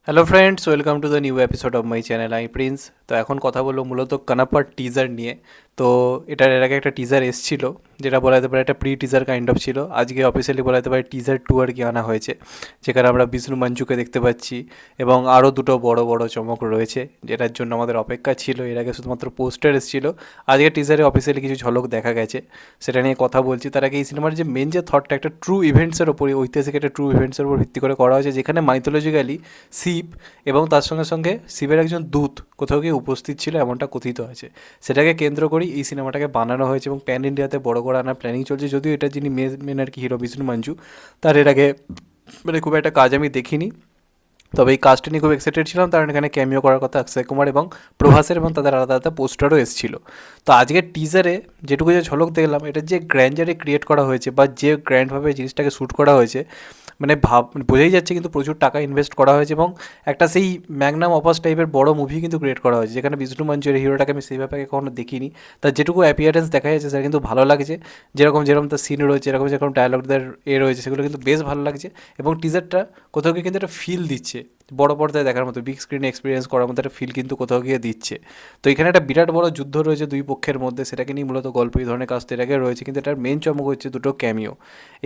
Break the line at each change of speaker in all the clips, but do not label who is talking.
Hello friends, welcome to the new episode of my channel. আমি Prince. তো এখন কথা বলবো মূলত কানাপার টিজার নিয়ে। তো এটার এর আগে একটা টিজার এসছিল, যেটা বলা যেতে পারে একটা প্রি টিজার কাইন্ড অফ ছিল। আজকে অফিসিয়ালি বলা যেতে পারে টিজার টু আর কি আনা হয়েছে, যেখানে আমরা বিষ্ণু মঞ্চুকে দেখতে পাচ্ছি এবং আরও দুটো বড় বড় চমক রয়েছে, যেটার জন্য আমাদের অপেক্ষা ছিল। এর আগে শুধুমাত্র পোস্টার এসেছিল, আজকে টিজারে অফিসিয়ালি কিছু ঝলক দেখা গেছে, সেটা নিয়ে কথা বলছি। তার আগে এই সিনেমার যে মেন যে থটটা, একটা ট্রু ইভেন্টসের ওপর, ঐতিহাসিক একটা ট্রু ইভেন্টসের উপর ভিত্তি করে করা হয়েছে, যেখানে মাইথোলজিক্যালি শিব এবং তার সঙ্গে সঙ্গে শিবের একজন দূত কোথাও গিয়ে উপস্থিত ছিল, এমনটা কথিত আছে। সেটাকে কেন্দ্র করেই এই সিনেমাটাকে বানানো হয়েছে এবং প্যান ইন্ডিয়াতে বড় করে আনার প্ল্যানিং চলছে। যদিও এটা যিনি মেন আর কি হিরো, বিষ্ণু মঞ্জু, তার এর আগে মানে খুব একটা কাজ আমি দেখিনি। তবে এই কাজটা নিয়ে খুব এক্সাইটেড ছিলাম, কারণ এখানে ক্যামিও করার কথা অক্ষয় কুমার এবং প্রভাসের, এবং তাদের আলাদা আলাদা পোস্টারও এসেছিলো। তো আজকের টিজারে যেটুকু যে ঝলক দেখলাম, এটার যে গ্র্যান্ডারে ক্রিয়েট করা হয়েছে বা যে গ্র্যান্ডভাবে জিনিসটাকে শ্যুট করা হয়েছে, মানে বোঝাই যাচ্ছে কিন্তু প্রচুর টাকা ইনভেস্ট করা হয়েছে এবং একটা সেই ম্যাগনাম অপাস টাইপের বড় মুভি কিন্তু ক্রিয়েট করা হয়েছে, যেখানে বিষ্ণু মঞ্চুর হিরোটাকে আমি সেইভাবে কখনো দেখিনি। তার যেটুকু অ্যাপিয়ারেন্স দেখা যাচ্ছে সেটা কিন্তু ভালো লাগছে। যেরকম তার সিন রয়েছে, যেরকম ডায়লগদের রয়েছে, সেগুলো কিন্তু বেশ ভালো লাগছে। এবং টিজারটা কোথাও গিয়ে কিন্তু একটা ফিল দিচ্ছে, বড় পর্দায় দেখার মতো, বিগ স্ক্রিনে এক্সপিরিয়েন্স করার মতো একটা ফিল কিন্তু কোথাও গিয়ে দিচ্ছে। তো এখানে একটা বিরাট বড় যুদ্ধ রয়েছে দুই পক্ষের মধ্যে, সেটাকে নিয়ে মূলত গল্প এই ধরনের কাজ তো এর আগে রয়েছে, কিন্তু এটার মেন চমক হচ্ছে দুটো ক্যামিও।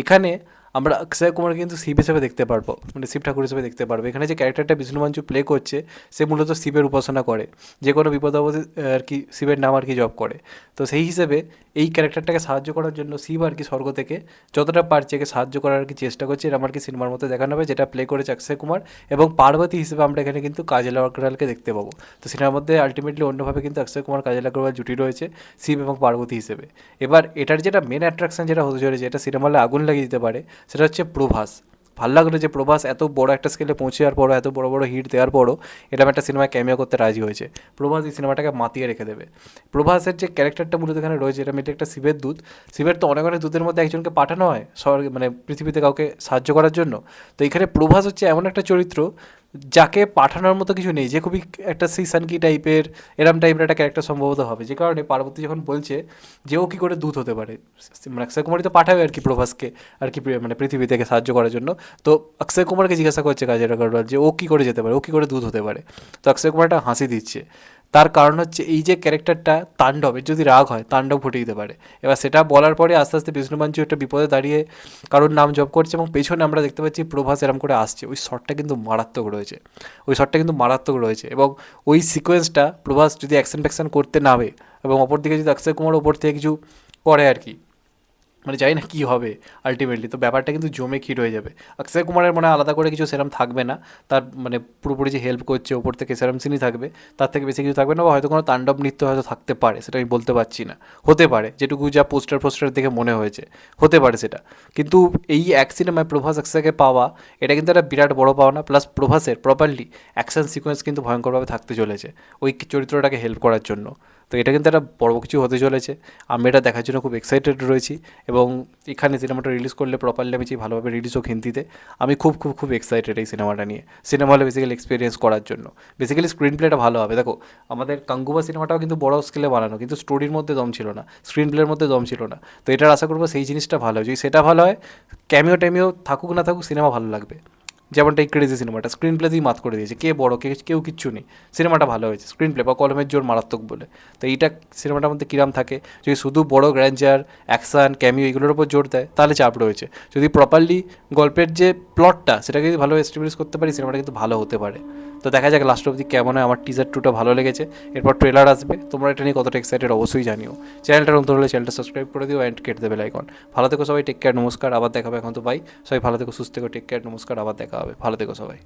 এখানে আমরা অক্ষয় কুমার কিন্তু শিব হিসেবে দেখতে পারবো, মানে শিব ঠাকুর হিসেবে দেখতে পারবো। এখানে যে ক্যারেক্টারটা বিষ্ণু মঞ্চু প্লে করছে, সে মূলত শিবের উপাসনা করে, যে কোনো বিপদ আপদে আর কি শিবের নাম আর কি জপ করে। তো সেই হিসেবে এই ক্যারেক্টারটাকে সাহায্য করার জন্য শিব আর কি স্বর্গ থেকে যতটা পারছে একে সাহায্য করার আর কি চেষ্টা করছে। এর আমার কি সিনেমার মধ্যে দেখানো হবে, যেটা প্লে করেছে অক্ষয় কুমার, এবং পার্বতী হিসেবে আমরা এখানে কিন্তু কাজল আগরওয়ালকে দেখতে পাবো। তো সিনেমার মধ্যে আলটিমেটলি অন্যভাবে কিন্তু অক্ষয় কুমার কাজল আগরওয়াল জুটি রয়েছে শিব এবং পার্বতী হিসেবে। এবার এটার যেটা মেন অ্যাট্রাকশন যেটা হতে চলেছে, এটা সিনেমা হলে আগুন লাগিয়ে দিতে পারে, সেটা হচ্ছে প্রভাস। ভাল লাগলো যে প্রভাস এত বড় একটা স্কেলে পৌঁছে যাওয়ার পরও, এত বড় বড় হিট দেওয়ার পরও এরকম একটা সিনেমায় ক্যামিও করতে রাজি হয়েছে। প্রভাস এই সিনেমাটাকে মাতিয়ে রেখে দেবে। প্রভাসের যে ক্যারেক্টারটা মূলত এখানে রয়েছে, এটা মেয়েটা একটা শিবের দূত। শিবের তো অনেক অনেক দূতের মধ্যে একজনকে পাঠানো হয় মানে পৃথিবীতে কাউকে সাহায্য করার জন্য। তো এখানে প্রভাস হচ্ছে এমন একটা চরিত্র যাকে পাঠানোর মতো কিছু নেই, যে খুবই একটা সেই সানকি টাইপের, এরম টাইপের একটা ক্যারেক্টার সম্ভবত হবে, যে কারণে পার্বতী যখন বলছে যে ও কী করে দূত হতে পারে, মানে অক্ষয় কুমারই তো পাঠাবে আর কি প্রভাসকে আর কি মানে পৃথিবী থেকে সাহায্য করার জন্য। তো অক্ষয় কুমারকে জিজ্ঞাসা করছে কাজের আগরওয়াল যে ও কী করে যেতে পারে, ও কী করে দূত হতে পারে। তো অক্ষয় কুমার একটা হাসি দিচ্ছে। তার কারণ হচ্ছে এই যে ক্যারেক্টারটা তাণ্ডবের যদি রাগ হয়, তাণ্ডব ফুটে দিতে পারে। এবার সেটা বলার পরে আস্তে আস্তে বিষ্ণু মঞ্চু একটা বিপদে দাঁড়িয়ে কারোর নাম জপ করছে, এবং পেছনে আমরা দেখতে পাচ্ছি প্রভাস এরম করে আসছে। ওই শটটা কিন্তু মারাত্মক রয়েছে, ওই শটটা কিন্তু মারাত্মক রয়েছে। এবং ওই সিকোয়েন্সটা প্রভাস যদি অ্যাকশন ফ্যাকশন করতে নামে, এবং অপর দিকে যদি অক্ষয় কুমার ওপর থেকে কিছু করে আর কি, মানে জানি না কী হবে আলটিমেটলি, তো ব্যাপারটা কিন্তু জমে ক্ষীর হয়ে যাবে। অক্ষয় কুমারের মনে হয় আলাদা করে কিছু সেরম থাকবে না, তার মানে পুরোপুরি যে হেল্প করছে ওপর থেকে সেরম সিনই থাকবে, তার থেকে বেশি কিছু থাকবে না। বা হয়তো কোনো তাণ্ডব নৃত্য হয়তো থাকতে পারে, সেটা আমি বলতে পারছি না, হতে পারে, যেটুকু যা পোস্টার দেখে মনে হয়েছে হতে পারে সেটা। কিন্তু এই এক সিনেমায় প্রভাস অক্ষয়কে পাওয়া, এটা কিন্তু একটা বিরাট বড় পাওনা। প্লাস প্রভাসের প্রপারলি অ্যাকশন সিকোয়েন্স কিন্তু ভয়ঙ্করভাবে থাকতে চলেছে ওই চরিত্রটাকে হেল্প করার জন্য। তো এটা কিন্তু একটা বড় কিছু হতে চলেছে, আমি এটা দেখার জন্য খুব এক্সাইটেড রয়েছি। এবং এখানে সিনেমাটা রিলিজ করলে প্রপারলি আমি চাই ভালোভাবে রিলিজ হোক হিন্দিতে। আমি খুব খুব খুব এক্সাইটেড এই সিনেমাটা নিয়ে, সিনেমা হলে বেসিক্যালি এক্সপিরিয়েন্স করার জন্য। বেসিক্যালি স্ক্রিন প্লেটা ভালো হবে। দেখো, আমাদের কাঙ্গুবা সিনেমাটাও কিন্তু বড় স্কেলে বানানো, কিন্তু স্টোরির মধ্যে দম ছিল না, স্ক্রিন প্লের মধ্যে দম ছিল না। তো এটার আশা করবো সেই জিনিসটা ভালো হয়। যদি সেটা ভালো হয়, ক্যামিও ট্যামিও থাকুক না থাকুক, সিনেমা ভালো লাগবে। যেমনটা এই ক্রেজি সিনেমাটা স্ক্রিন প্লেতেই মাত করে দিয়েছে, কে বড় কেউ কিচ্ছু নেই, সিনেমাটা ভালো হয়েছে, স্ক্রিন প্লে বা কলমের জোর মারাত্মক বলে। তো এইটা সিনেমাটার মধ্যে কিরাম থাকে, যদি শুধু বড় গ্র্যান্ডার অ্যাকশান ক্যামিও এগুলোর উপর জোর দেয় তাহলে চাপ রয়েছে। যদি প্রপারলি গল্পের যে প্লটটা সেটাকে যদি ভালোভাবে এস্টাবলিশ করতে পারি, সিনেমাটা কিন্তু ভালো হতে পারে। তো দেখা যাক লাস্ট অবধি কেমন হয়। আমার টিজার টুটা ভালো লেগেছে, এরপর ট্রেলার আসবে। তোমরা এটা নিয়ে কতটা এক্সাইটেড অবশ্যই জানিও। চ্যানেলটা নতুন হলে চ্যানেলটা সাবস্ক্রাইব করে দিও অ্যান্ড কেটে দেবে লাইকন। ভালো থেকো সবাই, টেক কেয়ার, নমস্কার, আবার দেখা হবে। এখন তো বাই, সবাই ভালো থেকো, সুস্থ থেকো, টেক কেয়ার, নমস্কার, আবার দেখা হবে, ভালো থেকো সবাই।